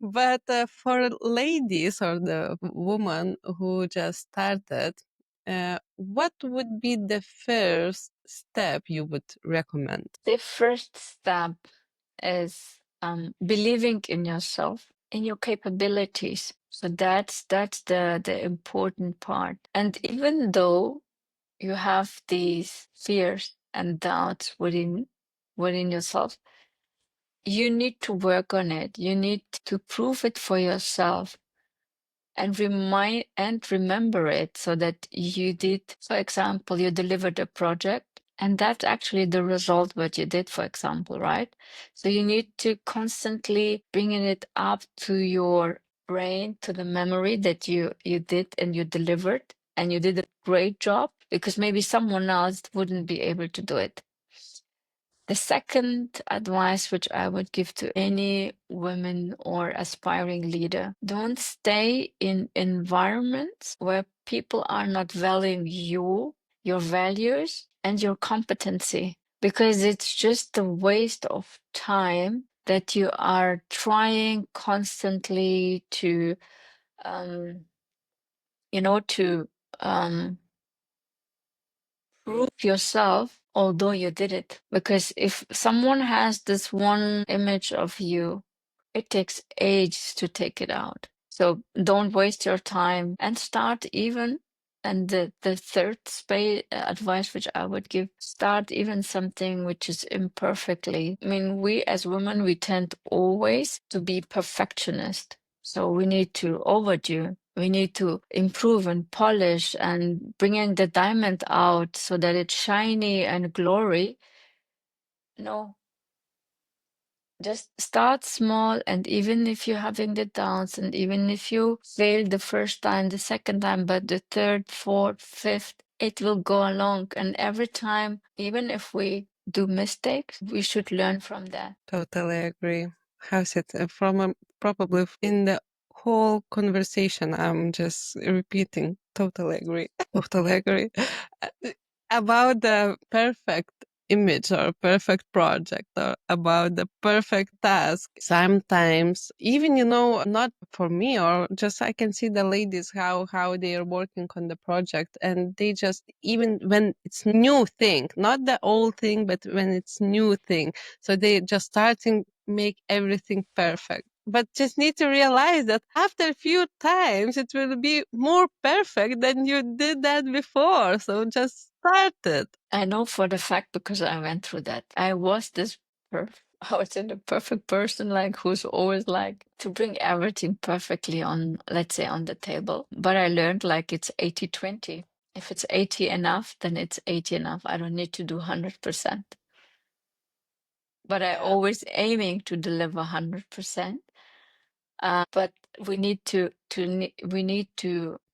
But for ladies or the woman who just started, what would be the first step you would recommend? The first step is believing in yourself, in your capabilities. So that's the important part. And even though you have these fears and doubts within yourself, you need to work on it. You need to prove it for yourself and remember it, so that you did, for example, you delivered a project and that's actually the result what you did, for example, right? So you need to constantly bringing it up to your brain, to the memory that you did and you delivered and you did a great job, because maybe someone else wouldn't be able to do it. The second advice which I would give to any women or aspiring leader: don't stay in environments where people are not valuing you, your values, and your competency, because it's just a waste of time that you are trying constantly to, um, to um, prove yourself, although you did it. Because if someone has this one image of you, it takes ages to take it out. So don't waste your time and start even. And the third advice which I would give: start even something which is imperfectly. I mean, we as women, we tend always to be perfectionist. So we need to overdo. We need to improve and polish and bringing the diamond out so that it's shiny and glory. No, just start small. And even if you're having the doubts, and even if you fail the first time, the second time, but the third, fourth, fifth, it will go along. And every time, even if we do mistakes, we should learn from that. Totally agree. How's it from probably in the whole conversation? I'm just repeating. Totally agree. Totally agree. Uh, About the perfect image or perfect project or about the perfect task. Sometimes even, not for me or just I can see the ladies how they are working on the project and they just, even when it's new thing, not the old thing, but when it's new thing. So they just starting make everything perfect. But just need to realize that after a few times it will be more perfect than you did that before. So just start it. I know for the fact, because I went through that. I was this I was in the perfect person, like who's always like to bring everything perfectly on, let's say, on the table. But I learned like it's 80-20. If it's 80 enough, then it's 80 enough. I don't need to do 100%. But I always aiming to deliver 100%. But we need to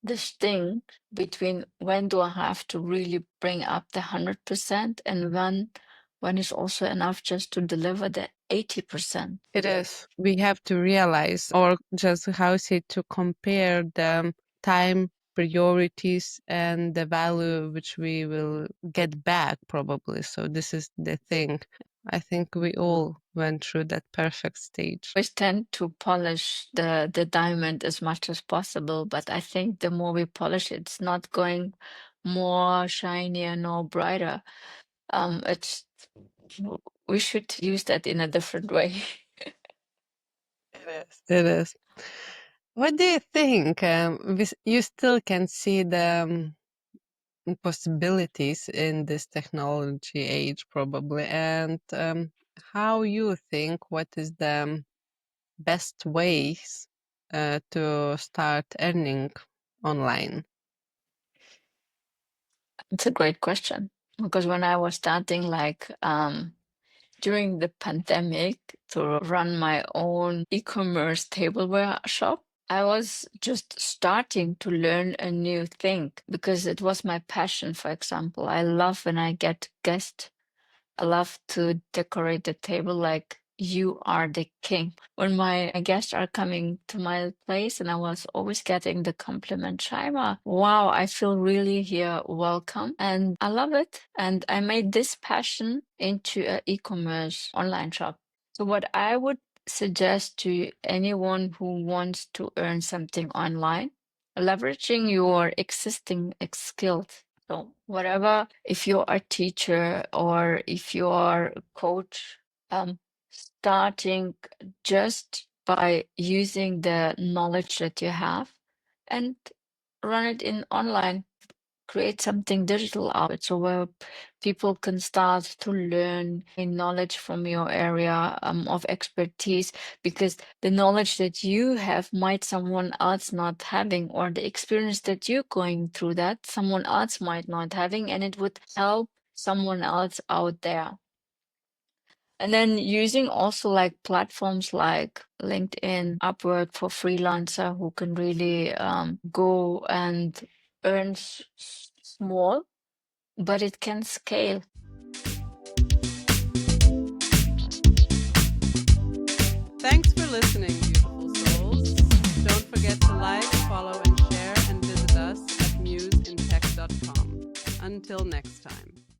distinct between when do I have to really bring up the 100% and when is also enough just to deliver the 80%. It is. We have to realize, or just how say to compare the time priorities and the value which we will get back probably. So this is the thing. I think we all went through that perfect stage. We tend to polish the diamond as much as possible, but I think the more we polish it, it's not going more shinier nor brighter. It's We should use that in a different way. It is. It is. What do you think? You still can see the possibilities in this technology age, probably, and how you think what is the best ways to start earning online? It's a great question, because when I was starting, like during the pandemic, to run my own e-commerce tableware shop, I was just starting to learn a new thing because it was my passion. For example, I love when I get guests. I love to decorate the table like you are the king. When my guests are coming to my place, and I was always getting the compliment, Shayma, wow, I feel really here welcome. And I love it. And I made this passion into an e-commerce online shop. So what I would suggest to anyone who wants to earn something online, leveraging your existing skills. So whatever, if you're a teacher or if you are a coach, starting just by using the knowledge that you have and run it in online, create something digital out of it, so where people can start to learn knowledge from your area of expertise, because the knowledge that you have might someone else not having, or the experience that you're going through that someone else might not having, and it would help someone else out there. And then using also like platforms like LinkedIn, Upwork for freelancer who can really go and earn small, but it can scale. Thanks for listening, beautiful souls. Don't forget to like, follow, and share, and visit us at museinTech.com. Until next time.